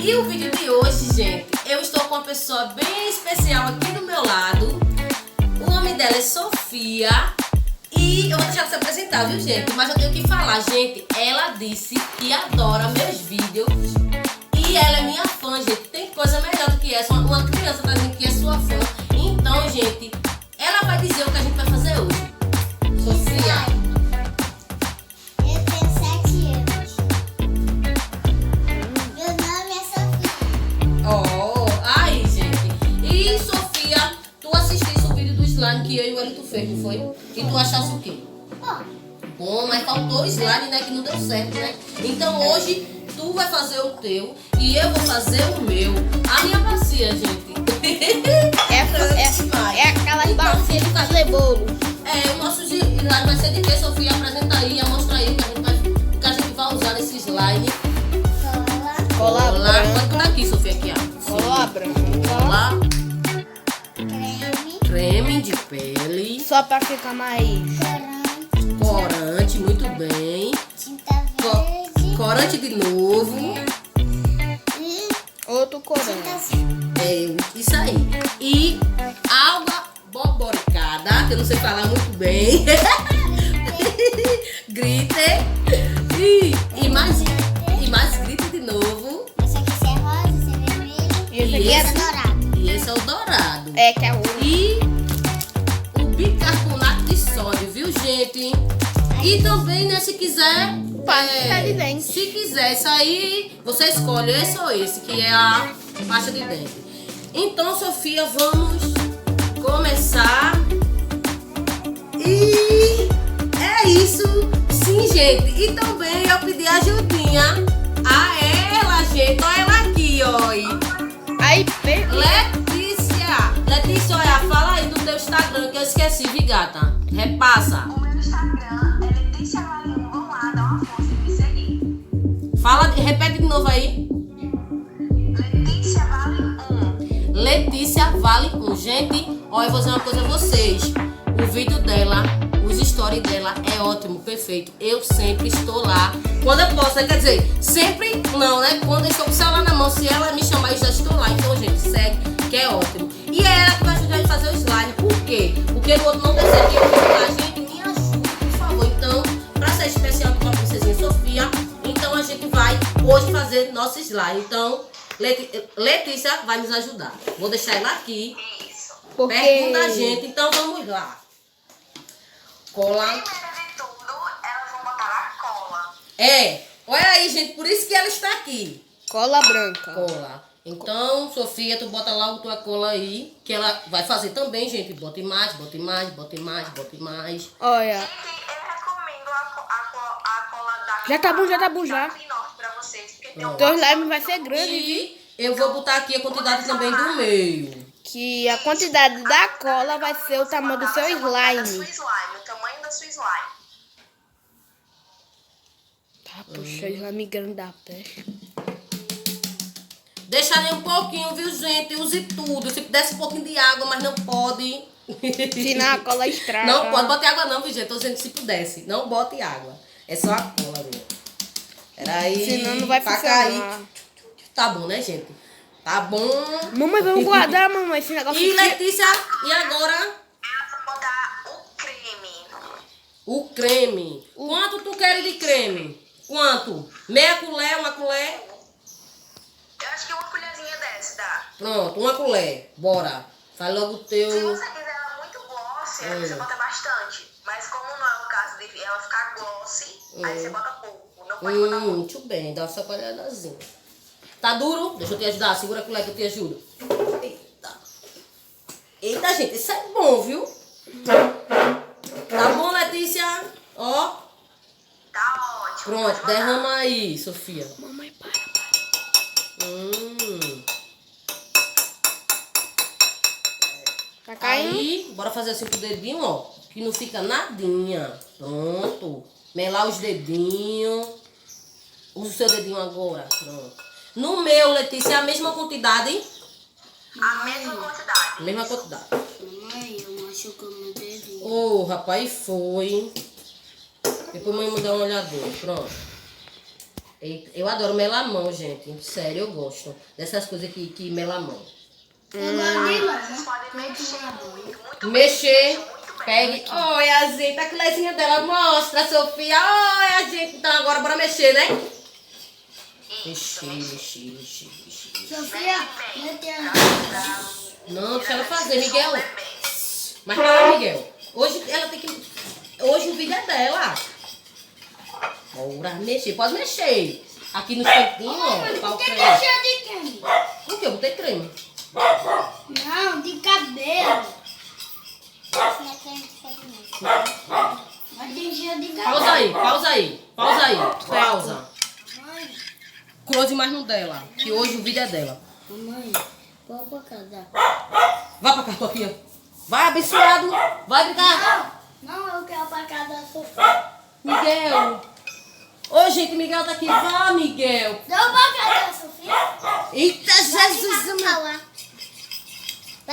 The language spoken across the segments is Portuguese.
E o vídeo de hoje, gente, eu estou com uma pessoa bem especial aqui do meu lado. O nome dela é Sofia. E eu vou deixar ela se apresentar, viu, gente? Mas eu tenho que falar, gente, ela disse que adora meus vídeos. E ela é minha fã, gente. Tem coisa melhor do que essa. Uma criança tá dizendo que é sua fã. Então, gente, ela vai dizer o que a gente vai fazer hoje. Sofia. Eu tenho 7 anos. Meu nome é Sofia. Oh, aí, gente. E, Sofia, tu assististe o vídeo do slime que eu e o Elito fez, não foi? E tu achaste o quê? Bom, mas faltou o slime, né? Que não deu certo, né? Então, hoje, tu vai fazer o teu e eu vou fazer o meu. A minha bacia, gente. É aquelas bacias de fazer bolo. É, o nosso slime vai ser de quê, Sofia? Apresenta aí, mostra aí o que a gente vai usar nesse slime. Cola Pode branca. por aqui, Sofia, aqui, ó. Cola branca. Cola, Creme. creme de pele, Só pra ficar mais... corante, muito bem. Tinta verde. Corante de novo. E Outro corante. tinta É, isso aí. E água boboricada, que eu não sei falar muito bem. Glitter. E mais glitter de novo. Esse aqui é rosa, esse é vermelho. E esse aqui é esse- dourado. E esse é o dourado. É, que é o... E o bicarbonato de sódio, viu, gente? E também, né, se quiser... Pasta de dente. Se quiser isso aí, você escolhe esse ou esse, que é a pasta de dente. Então, Sofia, vamos começar. E é isso. Sim, gente. E também eu pedi ajudinha a ela, gente. Olha ela aqui, ó. Aí, perdi. Letícia, olha, fala aí do teu Instagram que eu esqueci, vi, gata. Repassa. O meu Instagram é Letícia Vale 1. Vão lá, dá uma força e me seguir. Fala, repete de novo aí. Letícia Vale 1. Letícia Vale 1. Gente, olha, eu vou dizer uma coisa a vocês. O vídeo dela, os stories dela é ótimo, perfeito. Eu sempre estou lá. Quando eu posso, quer dizer, sempre não, né? Quando eu estou com o celular na mão, se ela me chamar, eu já estou lá. Então, gente, segue, que é ótimo. E é ela que vai ajudar a gente a fazer o slime. Por quê? Porque o outro não consegue ajudar. Gente, me ajuda, por favor. Então, pra ser especial com a princesinha Sofia, então a gente vai hoje fazer nosso slime. Então, Letícia vai nos ajudar. Vou deixar ela aqui, Isso. Porque... pertinho da gente. Então, vamos lá. Cola. Primeiro de tudo, elas vão botar a cola. É, olha aí, gente. Por isso que ela está aqui. Cola branca. Cola. Então, Sofia, tu bota lá a tua cola aí, que ela vai fazer também, gente. Bote mais, bote mais, bote mais, bote mais. Olha. Gente, eu recomendo a cola da Já tá bom, já tá bom, já. Pinóquio pra vocês, porque tem um Teu gosto slime vai muito ser grande, viu? E eu vou botar aqui a quantidade também do meio. Que a quantidade da cola vai ser o tamanho do seu Da sua slime. slime, o tamanho da sua slime. Tá, puxa, slime grande da peste. Deixa ali um pouquinho, viu, gente? Use tudo. Se desse um pouquinho de água, mas não pode. Senão a cola estraga. Não pode botar água não, viu, gente? Tô dizendo que se pudesse. Não bote água. É só a cola mesmo. Peraí. Senão não vai pra funcionar. cair. Tá bom, né, gente? Tá bom. Mamãe, vamos guardar, mamãe, esse negócio E aqui. Letícia, e agora? Elas vão botar o creme. O creme. Quanto tu queres de creme? Quanto? Meia colher, uma colher? Eu acho que uma colherzinha dessa dá. Pronto, uma colher. Bora. Faz logo o Se teu. você quiser ela muito glossy, aí você bota bastante. Mas como não é o caso de ela ficar glossy, aí você bota pouco. Não pode botar muito. Muito bem, dá uma sacolhadazinha. Tá duro? Deixa eu te ajudar. Segura a colher que eu te ajudo. Eita. Eita, gente, isso é bom, viu? Tá bom, Letícia? Ó. Tá ótimo. Pronto, pode botar. derrama aí, Sofia. Mamãe, para. Tá caindo? Aí, bora fazer assim com o dedinho, ó. Que não fica nadinha. Pronto. Melar os dedinhos. Usa o seu dedinho agora. Pronto. No meu, Letícia, é a mesma quantidade. A mesma quantidade. Mesma quantidade. Mãe, eu machuco meu dedinho. Ô, rapaz, foi. Depois mãe me dá uma olhadinha. Pronto. Eita, eu adoro melamão, gente. Sério, eu gosto dessas coisas que melamão. Vocês podem mexer muito Mexer, muito bem. pegue. Olha, gente, a colezinha dela mostra, Sofia. Olha, gente. Então agora bora mexer, né? Mexer. Sofia, meu Deus. Não, deixa ela fazer, Miguel. Mas calma, Miguel. Hoje ela tem que. Hoje o vídeo é dela. Bora mexer. Pode mexer. Aqui no cantinho, ó. Pau creme. Cheio de creme. O que? Eu botei creme. Não, de cabelo. Mas tem cheio de cabelo. Pausa aí. Pausa. Mãe, Close mais no dela. Que hoje o vídeo é dela. mamãe, vou pra casa. Vai pra cá, Sofia. Vai, abençoado. Vai brincar. Não, eu quero pra casa da Sofia. Miguel. Ô, gente, Miguel tá aqui. Vá, Miguel. Não, pra casa da Sofia. Eita, Jesus amado.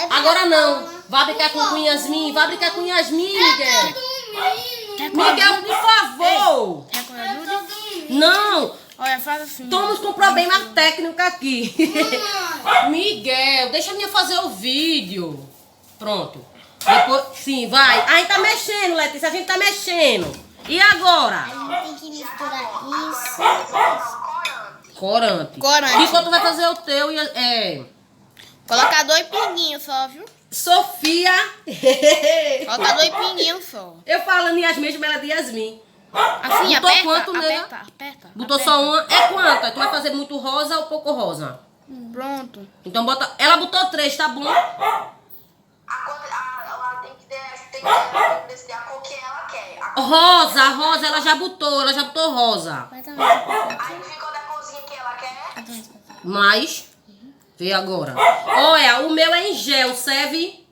Agora não. Vai brincar com Yasmin. Vai brincar com Yasmin, Miguel. Miguel, por favor. Quer que eu ajude? Não. Olha, faz assim. Estamos com problema técnico aqui. Miguel, deixa a minha fazer o vídeo. Pronto. Depois, sim, vai. A gente tá mexendo, Letícia. A gente tá mexendo. E agora? Tem que misturar isso. Corante. Corante. Enquanto tu vai fazer o teu, Coloca 2 pinguinhos só, viu? Sofia. Coloca 2 pinguinhos só. Eu falando Yasmin, chamo ela de Yasmin. Assim, Botou aperta, quanto, né? aperta. Botou só uma. É quanto? Tu vai fazer muito rosa ou pouco rosa? Pronto. Então bota. Ela botou 3, tá bom? Ela tem que decidir a cor que ela quer. Rosa, ela já botou rosa. Aí ficou da corzinha que ela quer. Mas, vê agora. Olha, o meu é em gel, serve?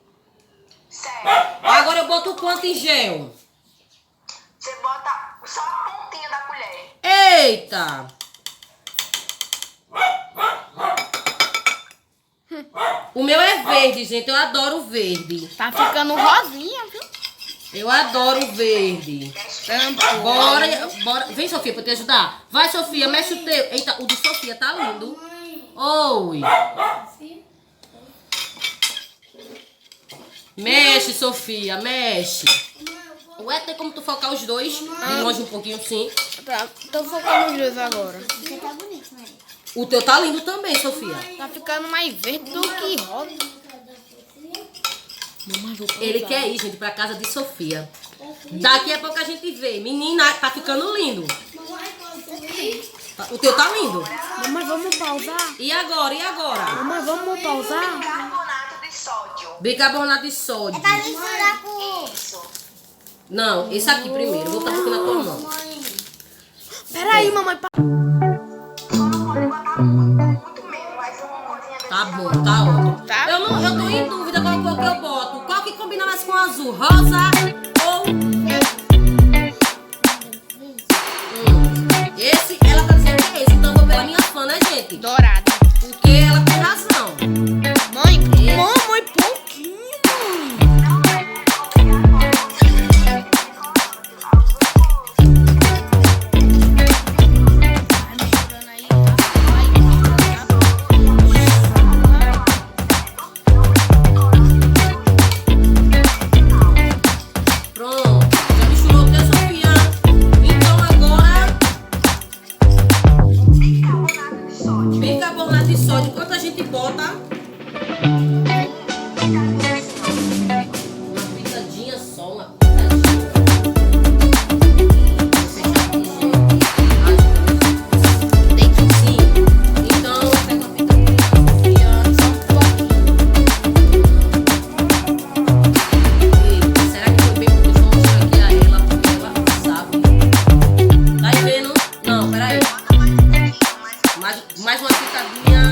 Sério. Agora eu boto quanto em gel? Você bota só a pontinha da colher. Eita! O meu é verde, gente. Eu adoro verde. Tá ficando rosinha, viu? Eu adoro verde. Bora. Vem, Sofia, pra te ajudar. Vai, Sofia, mexe o teu. Eita, o de Sofia tá lindo. Oi. Mexe, Sofia, mexe. Ué, tem como tu focar os dois? De longe um pouquinho, sim. Tá, tô focando os dois agora. Você tá bonito, Maria. O teu tá lindo também, Sofia. Tá ficando mais verde do que rosa. Mamãe, vou pausar. Ele quer ir, gente, pra casa de Sofia. Daqui a pouco a gente vê. Menina, tá ficando lindo. O teu tá lindo. Mamãe, vamos pausar? E agora? Mamãe, vamos pausar? Bicarbonato de sódio. Bicarbonato de sódio. Pra misturar com... Isso. Não, esse aqui primeiro. Vou botar aqui na tua mão. Peraí, mamãe. Só não pode botar muito mesmo, mas uma coisinha desse. Tá bom, tá ótimo. Tá. Eu tô em dúvida qual cor que eu boto. Qual que combina mais com azul? Rosa ou... Esse, ela tá dizendo que é esse. Então eu vou pela minha fã, né, gente? Dourado. Porque ela tem razão. Mãe, mamãe, pouquinho, mãe. Vai misturando aí, tá? Pronto. Já misturou o teu, Sofia? Então agora... Bicarbonato de sódio. Bicarbonato de sódio. Quanto a gente bota? Uma pitadinha só, uma pitadinha. Deita Sim. Então, pega uma pitadinha, Sofia. Eita, será que foi bem porque eu vou mostrar aqui a ela? Porque ela sabe. Tá aí vendo? Não, peraí. Mais uma pitadinha.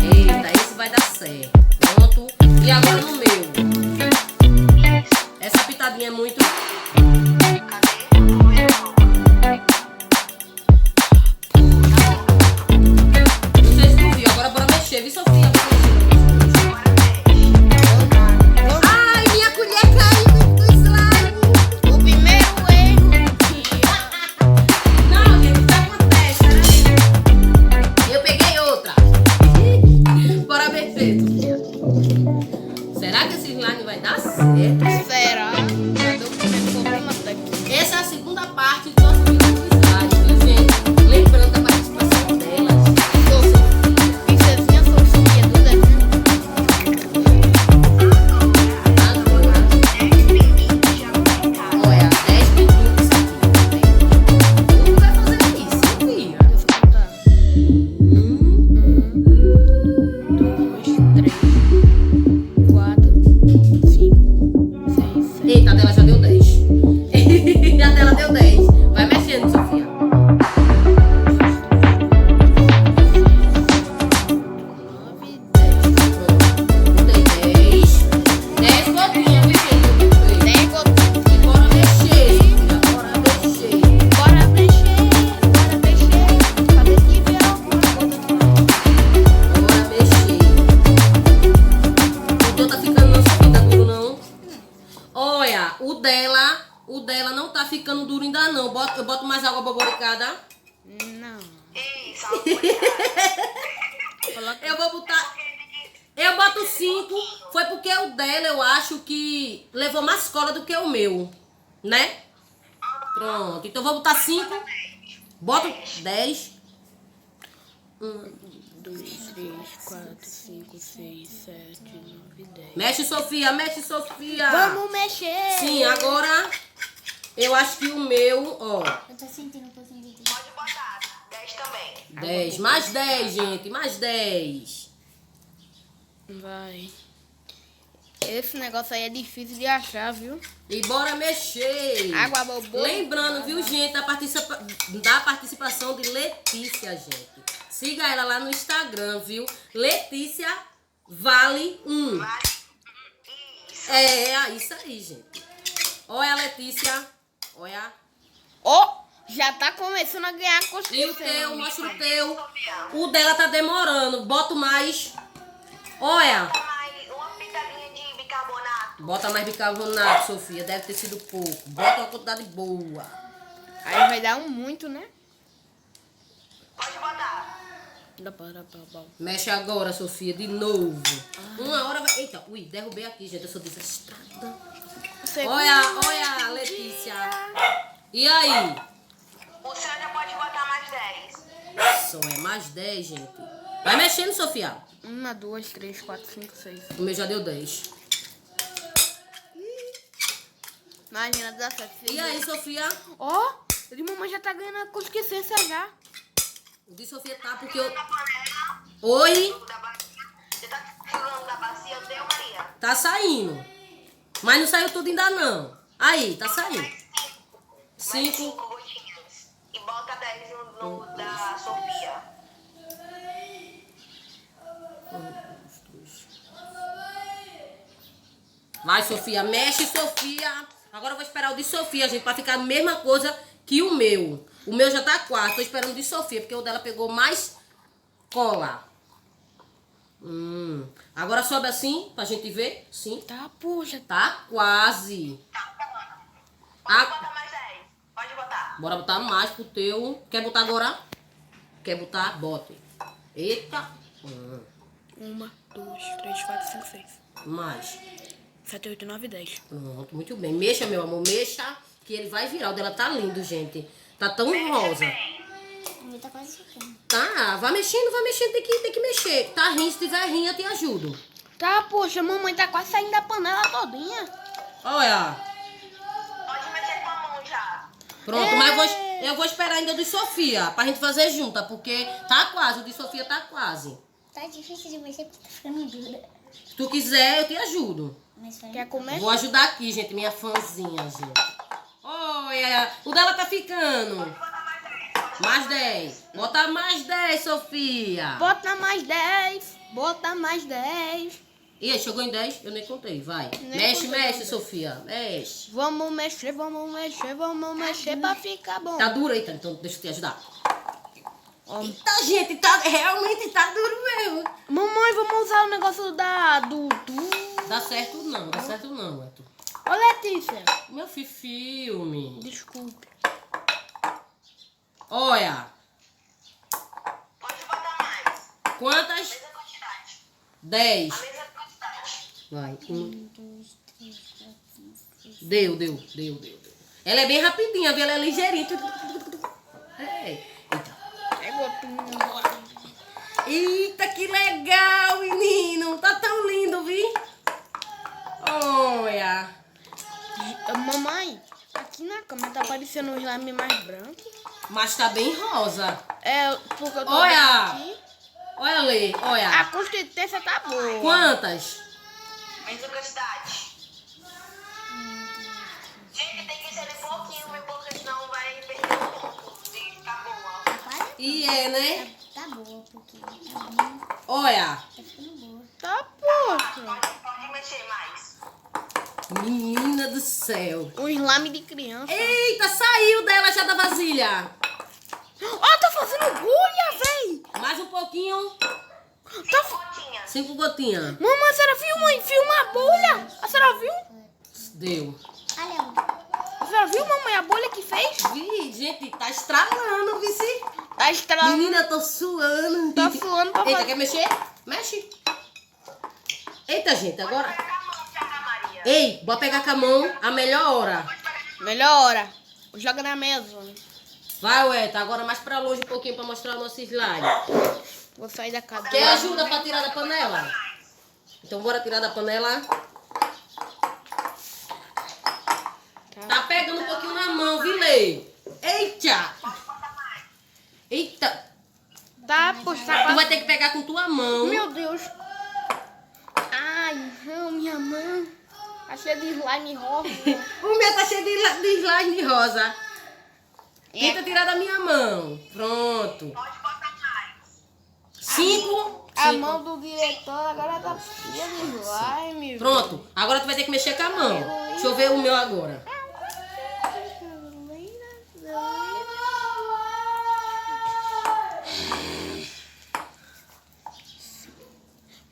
Eita, esse vai dar certo. Pronto. E agora no meu. Essa pitadinha é muito... Não sei se tu viu. Agora bora mexer. Viu, Sofia? Ai, minha colher caiu no slime. o primeiro erro. Não, gente, slime vai dar certo. Será? Cadê o primeiro problema técnico? Essa é a segunda parte do nosso vídeo do slime, viu, gente? Lembrando da participação delas. Princesinha Sofia do desenho. Olha, 10 minutos isso aqui. Como vai fazer isso, Sofia? Deixa eu contar. 2, 3, 4, 5, 6, 7. Eita, a dela já deu 10. A dela deu 10. Vai mexendo, Sofia. 9, 10. Botei 10. 10 gotinhas, viu, gente? 10 gotinhas. E bora mexer, Sofia. Bora mexer. Bora mexer, bora mexer. Pra ver se vê alguma coisa demais. Bora mexer. O teu tá ficando não, Sofia, tá duro não? Olha, o dela não tá ficando duro ainda não. Eu boto mais água borboricada. Não. Isso, Coloca. Eu vou botar... Eu boto 5. Foi porque o dela eu acho que levou mais cola do que o meu. Né? Pronto. Então eu vou botar 5. Boto 10. 2, 3, 4, 5, 6, 7, 9, 10. Mexe, Sofia. Mexe, Sofia. Vamos mexer! Sim, agora eu acho que o meu, ó, Eu tô sentindo um pouquinho de dor. pode botar. 10 também. 10. Mais 10, gente. Mais 10. Vai. Esse negócio aí é difícil de achar, viu? E bora mexer. Água bobo. Lembrando, viu, gente, da participação de Letícia, gente. Siga ela lá no Instagram, viu? Letícia Vale 1. Isso. É, isso aí, gente. Olha a Letícia. Olha. Ó, já tá começando a ganhar E o consistência. teu, mostra o teu. O dela tá demorando. Boto mais. Olha. Mais uma pitadinha de bicarbonato. Bota mais bicarbonato, Sofia. Deve ter sido pouco. Bota uma quantidade boa. Aí vai dar um muito, né? Pode botar. Dá pra. Mexe agora, Sofia, de novo. Uma hora vai... Eita, ui, derrubei aqui, gente. Eu sou desastrada. Olha, Letícia. E aí? O senhor já pode botar mais 10. Só é mais 10, gente. Vai mexendo, Sofia. 1, 2, 3, 4, 5, 6. O meu já deu 10. Imagina, dá certo. E aí, Sofia? Ó, de mamãe já tá ganhando a consistência já. O de Sofia tá porque eu... Na panela. Oi? Da bacia. Você tá tirando da bacia, deu, Maria? Tá saindo. Mas não saiu tudo ainda não. Aí, tá saindo. Mais 5. 5 gotinhas. E bota 10 no da Sofia. Vai, Sofia. Mexe, Sofia. Agora eu vou esperar o de Sofia, gente, pra ficar a mesma coisa que o meu. O meu já tá 4. Tô esperando o de Sofia, porque o dela pegou mais cola. Agora sobe assim, pra gente ver. Sim. Tá, poxa. Tá quase. Pode Ah. botar mais 10. Pode botar. Bora botar mais pro teu. Quer botar agora? Quer botar? Bote. Eita. 1, 2, 3, 4, 5, 6. Mais. 7, 8, 9, 10. Pronto, muito bem. Mexa, meu amor, mexa, que ele vai virar. O dela tá lindo, gente. Tá tão rosa. O meu tá quase ficando. Tá, vai mexendo, tem que mexer. Tá rindo, se tiver rindo, eu te ajudo. Tá, poxa, mamãe tá quase saindo da panela todinha. Olha. Pode mexer com a mão já. Pronto, mas eu vou esperar ainda o de Sofia, pra gente fazer junta, porque tá quase, o de Sofia tá quase. Tá difícil de mexer porque tá ficando dura. Se tu quiser, eu te ajudo. Mas vai. Quer comer? Vou ajudar aqui, gente, minha fãzinha, gente. Olha, o dela tá ficando. Mais 10. Bota mais 10, Sofia. Bota mais 10. Bota mais 10. Ih, chegou em 10? Eu nem contei, vai. Nem Mexe, contei, mexe, não. Sofia. Mexe. Vamos mexer pra ficar bom. Tá duro aí, tá? Então deixa eu te ajudar. Ó, Eita, gente, realmente tá duro mesmo. mamãe, vamos usar o negócio do... Dá certo não, Arthur. Ô, Letícia. Meu filme. Desculpe. Olha, Pode botar mais. quantas? Mesma quantidade. 10. A mesma quantidade. Vai. 1. 2, 3, 4, 5, 6. Deu. Ela é bem rapidinha, viu? Ela é ligeirinha. É. Eita. É gotinha. Eita, que legal, menino. Tá tão lindo, viu? Olha. Mamãe, aqui na cama tá parecendo um slime mais branco. Mas tá bem rosa. É, porque eu tô Olha. vendo aqui. Olha, Lê. A Olha. consistência tá boa. Quantas? Mesma quantidade. Gente, tem que ser de pouquinho, viu? Porque senão vai perder o ponto de ficar boa. Quase E é, né? tá boa, porque tá bem. Olha. Tá ficando boa. Tá, poxa. Pode mexer mais. Menina do céu. Um slime de criança. Eita, saiu dela já da vasilha. Ó, tá fazendo bolha, véi. Mais um pouquinho. Tá... Gotinhas. 5 gotinhas. Mamãe, a senhora viu, mãe? Viu a bolha? A senhora viu? Deu. Olha, A senhora viu, mamãe, a bolha que fez? Vi, gente, tá estralando, vice. Tá estralando. Menina, eu tô suando. Tá suando pra Eita, fazer. quer mexer? Mexe. Eita, gente, agora... Pega a mão, Tiago Maria. Ei, bora pegar com a mão a melhor hora. Melhor hora. Joga na mesa. Vai, Ueta, agora mais pra longe um pouquinho pra mostrar o nosso slime. Vou sair da cadeira. Quer ajuda pra tirar da panela? Então bora tirar da panela. Tá pegando um pouquinho na mão, viu, Lê? Eita! Eita! Tá, poxa, tá Tu vai quase... ter que pegar com tua mão. Meu Deus. Ai, não, minha mão. Tá cheia de slime rosa. O meu tá cheio de slime rosa. Tenta tirar da minha mão. Pronto. Pode botar mais. 5. A mão do diretor agora tá cheia de slime. Pronto. Agora tu vai ter que mexer com a mão. Deixa eu ver o meu agora.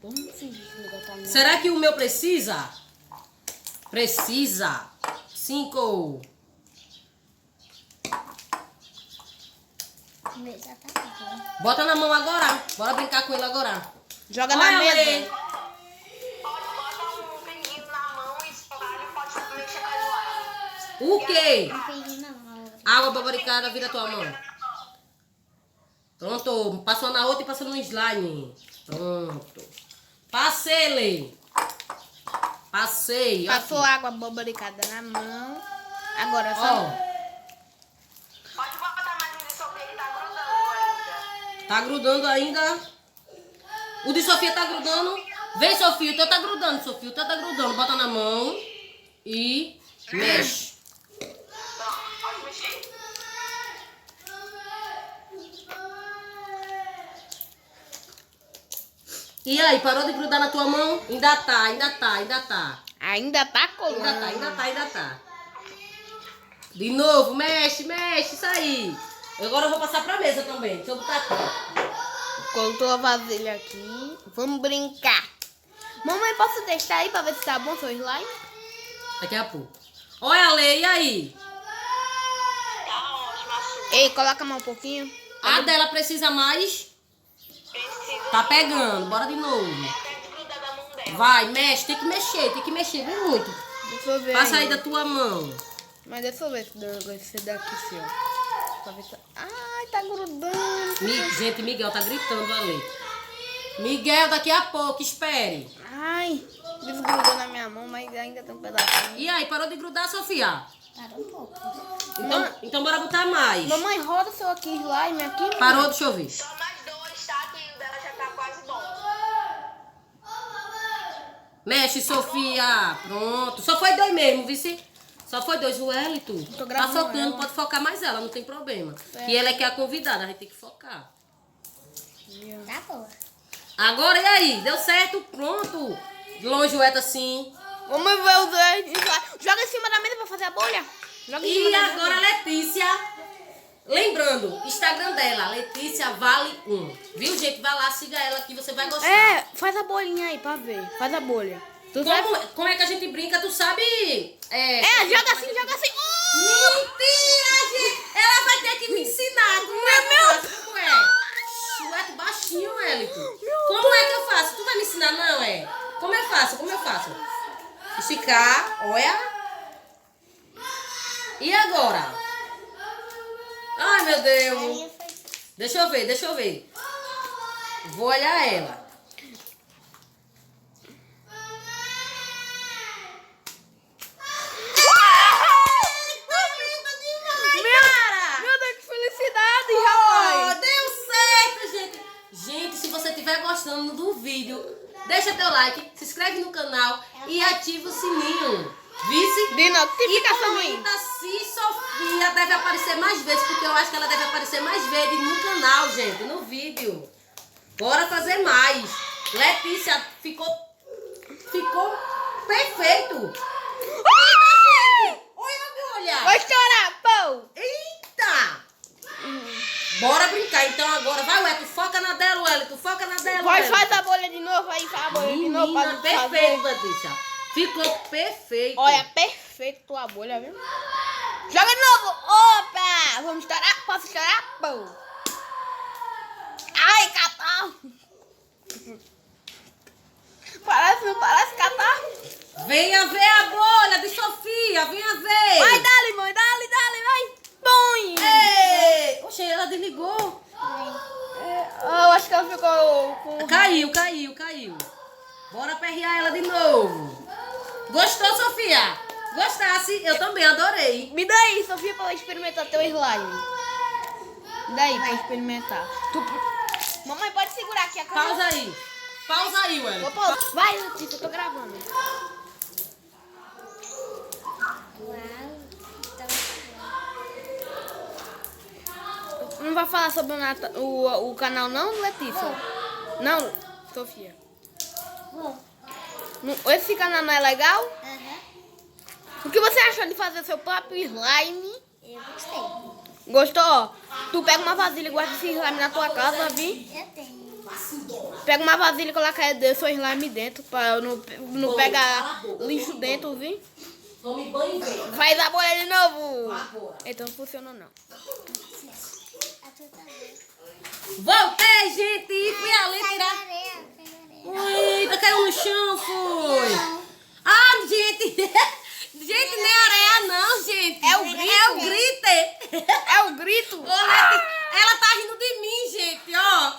Vamos fingir que o lugar tá limpo. Será que o meu precisa? Precisa. 5. o meu já tá bom. Bota na mão agora. Bora brincar com ele agora. Joga Olha, na Lê. mesa. Pode botar um pinguinho na mão e espalha e pode mexer com a slime. O quê? Não peguei na mão. Água babaricada, vira tua mão. Pronto. Passou na outra e passou no slime. Pronto. Passei, Lê. Passei. Passou Aqui. água bobaricada na mão. Agora só... Ó. Pode botar mais um de Sofia que tá grudando ainda. Tá grudando ainda. O de Sofia tá grudando. Vem, Sofia. O teu tá grudando, Sofia. O teu tá grudando. Bota na mão e mexe. Pronto, pode mexer. E aí, parou de grudar na tua mão? Ainda tá. Ainda tá colando. Ainda tá. De novo, mexe, isso aí. Agora eu vou passar pra mesa também. Deixa eu botar aqui. Colocou a vasilha aqui. Vamos brincar. Mamãe, posso testar aí pra ver se tá bom seu slime? Daqui a pouco. Olha, Lê, e aí? Tá ótimo, açúcar. Ei, coloca a mão um pouquinho. A dela precisa mais? Precisa Tá pegando. Bora de novo. até desgrudar da mão dela. Vai, mexe. Tem que mexer bem muito. Deixa eu ver. Passa aí ainda. da tua mão. Mas deixa eu ver esse daqui, assim, ó. Pra ver se... Ai, tá grudando. Gente, Miguel tá gritando ali. Miguel, daqui a pouco, espere. Ai, desgrudou na minha mão, mas ainda tem um pedacinho. E aí, parou de grudar, Sofia? Parou um pouco. Então bora botar mais. Mamãe, roda seu aqui slime aqui. mamãe. Parou, deixa eu ver. Só mais 2, tá? Que o dela já tá quase bom. Mexe, Sofia. Pronto. Só foi 2 mesmo, vice? Só foi 2. O Elito Tô tá gravando focando, ela. pode focar mais ela, não tem problema. Certo. E ela é que é a convidada, a gente tem que focar. Tá boa. Agora, e aí? Deu certo? Pronto. De longe o Eta assim. Vamos ver os dois. Joga em cima da mesa pra fazer a bolha. Joga em cima E da agora a mesa. Letícia. Lembrando, Instagram dela, Letícia Vale 1. Viu, gente? Vai lá, siga ela que você vai gostar. É, faz a bolinha aí pra ver. Faz a bolha. Tu sabe? Como é que a gente brinca, tu sabe? Joga assim, joga assim. Mentira, gente! Ela vai ter que me ensinar. Como é que eu faço? Como é? Chueto baixinho, Elito. Como é que eu faço? Tu vai me ensinar, não, é? Como eu faço? Como eu faço? Esticar, olha. E agora? Ai, meu Deus. Aí foi. Deixa eu ver, deixa eu ver. Vou olhar ela. Meu Deus, que felicidade, rapaz. Deu certo, gente. Gente, se você estiver gostando do vídeo, deixa teu like, se inscreve no canal e ativa o sininho. Vice? De E notificação aí. comenta se Sofia deve aparecer mais vezes, porque eu acho que ela deve aparecer mais vezes no canal, gente, no vídeo. Bora fazer mais. Letícia, ficou perfeito. Eita, gente! Olha a agulha. Vai estourar, pô. Eita! Bora brincar então agora. Vai, Wellington, foca na dela, Wellington, foca na dela. Vai, Wellington. faz a bolha de novo aí, faz a bolha de novo. Menina, pra perfeito, fazer. Letícia. Ficou perfeito. Olha, perfeito tua bolha, viu? Joga de novo. Opa! Vamos estourar? Posso estourar? Pô. Ai, catar. Parece catar. Venha ver a bolha de Sofia, venha ver. Vai, dale, mãe, dale, vai. Põe. Ei! Oxe, ela desligou. Eu acho que ela ficou com... Caiu. Bora aperrear ela de novo. Gostou, Sofia? Gostasse? Eu também adorei. Me dá aí, Sofia, pra eu experimentar teu slime. Me dá aí pra eu experimentar. Mamãe, pode segurar aqui a câmera. Pausa aí, Vou Wellington. pausar. Vai, Letícia, eu tô gravando. Uau. Não vai falar sobre o canal não, Letícia? Não, Sofia. Bom. Esse canal não é legal? Aham. O que você achou de fazer seu próprio slime? Eu gostei. Gostou? Tu pega uma vasilha e guarda esse slime na tua casa, vi? Eu tenho. Pega uma vasilha e coloca seu slime dentro pra não pegar lixo dentro, vi? Tome banho e vem. Faz a bolha de novo. Agora. Então não funcionou não. A tua tá vendo? Voltei, gente. Fui ali Caiu tirar. na areia. Caiu na areia. Eita, caiu no chão, foi. Ah, gente. Gente, nem areia não, gente. É o grito. É o grito. É o grito. Ô, Leti, ela tá rindo de mim, gente, ó.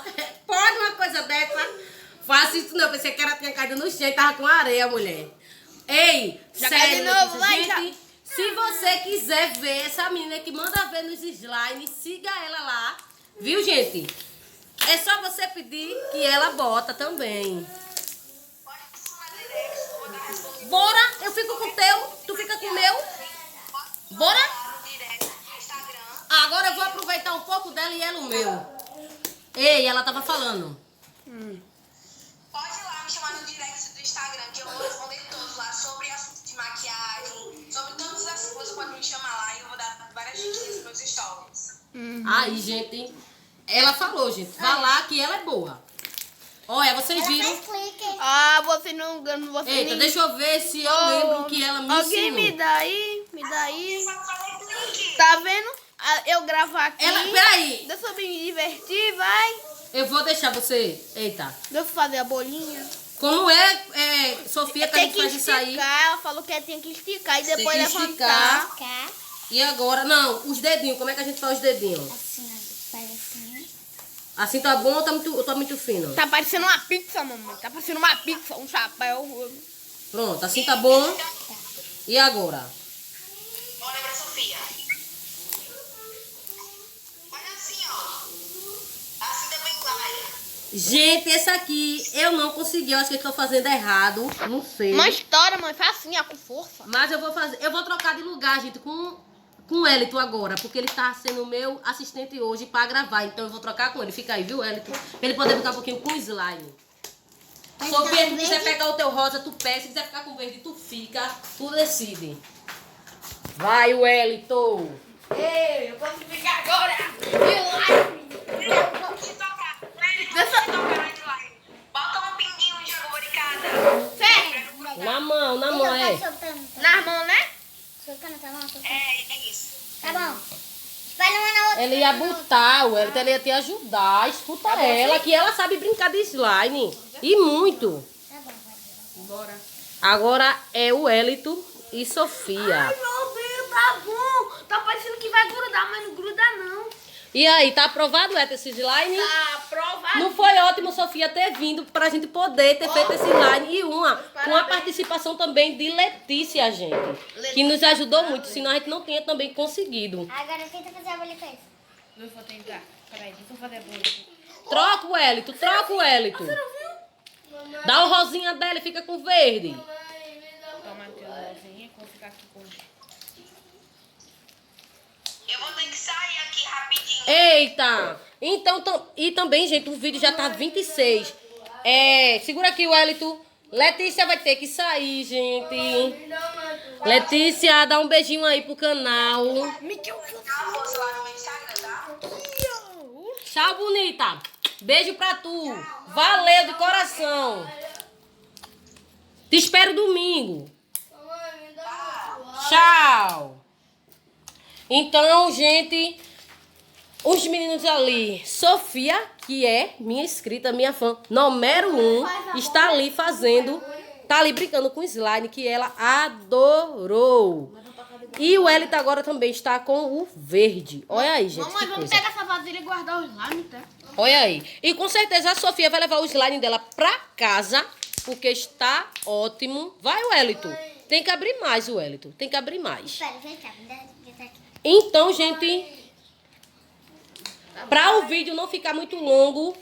Pode uma coisa dessa? Faça isso não, pensei que ela tinha caído no chão e tava com areia, mulher. Ei, Já sério, cai de novo, vai, gente, se você quiser ver essa menina que manda ver nos slimes, siga ela lá, viu, gente? É só você pedir que ela bota também. Bora, eu fico com o teu, tu fica com o meu. Bora? Agora eu vou aproveitar um pouco dela e ela o meu. Ei, ela tava falando. Pode ir lá me chamar no direct do Instagram, que eu vou responder todos lá sobre assunto de maquiagem, sobre todas as coisas, pode me chamar lá e eu vou dar várias dicas nos meus stories. Aí, gente, ela falou, gente, vá lá que ela é boa. Olha, vocês Ela viram. fez clique. Ah, você não... Você Eita, nem... deixa eu ver se eu lembro que ela me Alguém ensinou. me dá aí. Só fazer clique. Tá vendo? Ah, eu gravo aqui. Peraí, Deixa eu me divertir, vai. eu vou deixar você. Eita. Deixa eu fazer a bolinha. Como Sofia, que a Tem gente que faz isso aí. esticar. Ela falou que tem que esticar e Tem depois que levantar. esticar. Cá. E agora, não, os dedinhos, como é que a gente faz os dedinhos? Assim, ó. Faz assim. Assim tá bom ou tá muito fino? Tá parecendo uma pizza, mamãe. Tá parecendo uma pizza, um chapéu. Pronto, assim tá bom. E agora? Olha pra Sofia. Olha assim, ó. Assim também vai. Gente, esse aqui eu não consegui, eu acho que eu tô fazendo errado, não sei. Uma história, mãe. Faz assim, ó, com força. Mas eu vou fazer, eu vou trocar de lugar, gente, com o Wellington agora, porque ele tá sendo meu assistente hoje pra gravar, então eu vou trocar com ele. Fica aí, viu, Wellington? Pra ele poder ficar um pouquinho com o slime. Pode Sofia, ficar se tu quiser verde? pegar o teu rosa, tu pega. Se quiser ficar com verde, tu fica. Tu decide. Vai, Wellington. Ei, eu posso ficar agora. Eu vou te tocar. Deixa eu tocar na slime. Bota um pinguinho de água de cada. Sério? Na mão, Então, tá soltando. Tá Na mão, né? soltando, tá bom? Soltando. É isso. Tá bom. Espalha uma na outra. Ele ia botar, o Wellington, ele ia te ajudar. Escuta ela, que ela sabe brincar de slime. E muito. Tá bom, vai. Agora é o Wellington e Sofia. Ai, meu Deus, tá bom. Tá parecendo que vai grudar, mas não gruda não. E aí, tá aprovado, esse slime? Tá aprovado. Não foi ótimo, Sofia, ter vindo pra gente poder ter feito esse slime. E com a participação também de Letícia, gente. Que nos ajudou muito, senão a gente não tinha também conseguido. Agora tenta fazer a bolha com isso. Eu vou tentar. Peraí, deixa eu fazer a bolha. Troca o Wellington, troca o Wellington. Dá o rosinha dela e fica com o verde. Toma aqui o rosinha, vou ficar aqui com... Eu vou ter que sair aqui rapidinho. Eita! Então, e também, gente, o vídeo já tá 26. Segura aqui, Wellington. Letícia vai ter que sair, gente. Letícia, dá um beijinho aí pro canal. Dá uma força lá no meu Instagram, tá? Tchau, bonita. Beijo pra tu. Valeu de coração. Te espero domingo. Tchau. Então, gente, os meninos ali, Sofia, que é minha inscrita, minha fã, número 1, está ali fazendo, tá ali brincando com o slime, que ela adorou. E o Wellington agora também está com o verde. Olha aí, gente. Mamãe, que vamos coisa. pegar essa vasilha e guardar o slime, tá? Olha aí. E com certeza a Sofia vai levar o slime dela pra casa, porque está ótimo. Vai, Wellington. Tem que abrir mais, Wellington. Tem que abrir mais. Espera, vem cá, me dá aqui. Então, gente, para o vídeo não ficar muito longo,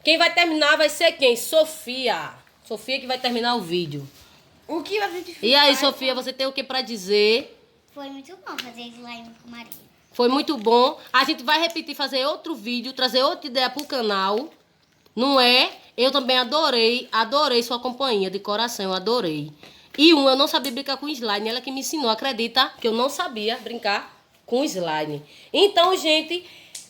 quem vai terminar vai ser quem? Sofia. Sofia que vai terminar o vídeo. O que a gente fez? E aí, Sofia, você tem o que para dizer? Foi muito bom fazer slime com Maria. Foi muito bom. A gente vai repetir, fazer outro vídeo, trazer outra ideia pro canal. Não é? Eu também adorei sua companhia, de coração, eu adorei. E eu não sabia brincar com slime, ela que me ensinou, acredita que eu não sabia brincar com slime. Então, gente,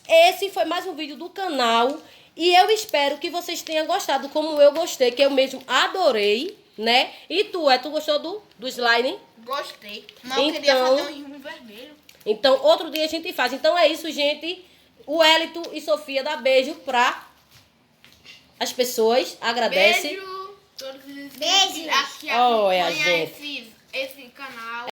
esse foi mais um vídeo do canal. E eu espero que vocês tenham gostado, como eu gostei, que eu mesmo adorei, né? E tu gostou do slime? Gostei. Mas eu queria Então- fazer um vermelho. Então, outro dia a gente faz. Então, é isso, gente. O Wellington e Sofia dá beijo pra as pessoas. Agradece. Beijo. Todos os Beijo. aqui Olha, acompanham gente. esse canal.